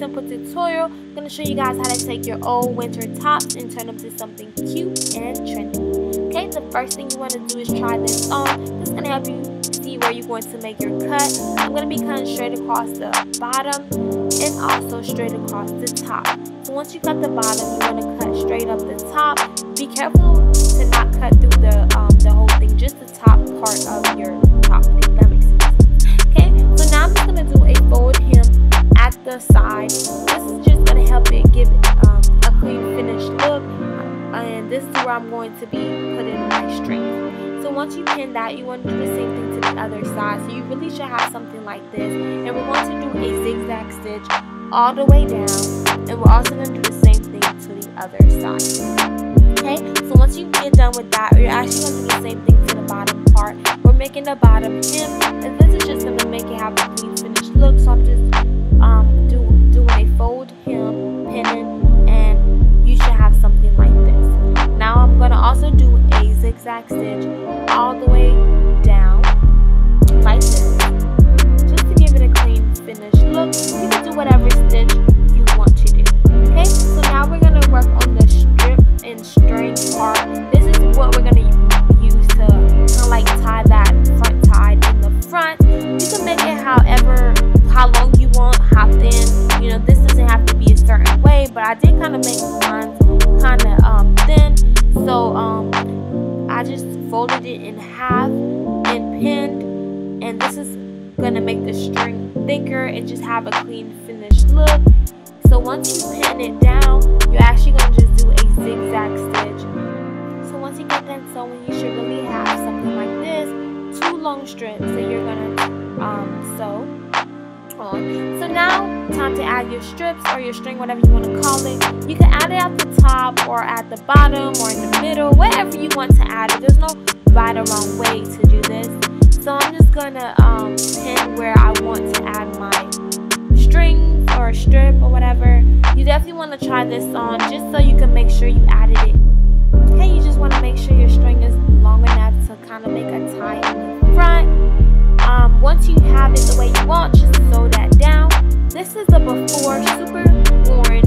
simple tutorial. I'm going to show you guys how to take your old winter tops and turn them to something cute and trendy. Okay, the first thing you want to do is try this on. This is going to help you see where you're going to make your cut. I'm going to be cutting straight across the bottom and also straight across the top. So once you cut the bottom, you want to cut straight up the top. Be careful to not cut through the whole thing, just the top part of your top, if that makes sense. Okay, so now I'm just going to do a fold hem at the side. This is just going to help it give a clean finished look, and this is where I'm going to be putting my string. So once you pin that, you want to do the same thing to the other side. So you really should have something like this, and we're going to do a zigzag stitch all the way down, and we're also going to do the same thing to the other side. Okay, so once you get done with that, you're actually going to do the same thing to the bottom part. We're making the bottom hem, and this is just going to make it have a clean finished look. So I'm just doing a fold hem, pinning, and you should have something like this. Now I'm going to also do a zigzag stitch all the way down like this, just to give it a clean finished look. You can do whatever stitch you want to do. Okay, so now we're going to work on the strip and string part. This is what we're going to use to kind of like tie that front tie in the front. You can make it how long you want, how thin. You know, this doesn't have to be a certain way, but I did kind of make mine kind of thin. So I just folded it in half and pinned, and this is going to make the string thicker and just have a clean finished look. So once you pin it down, you're actually going to just do a zigzag stitch. So once you get done sewing, you should really have something like this, 2 long strips that you're going to sew on. So now, time to add your strips or your string, whatever you want to call it. You can add it at the top or at the bottom or in the middle, wherever you want to add it. There's no right or wrong way to do this. So I'm just going to pin where I want to add my string or strip or whatever. You definitely want to try this on just so you can make sure you added it. Okay, you just want to make sure your string is long enough to kind of make a tie in the front. Once you have it the way you want, just sew that down. This is the before super worn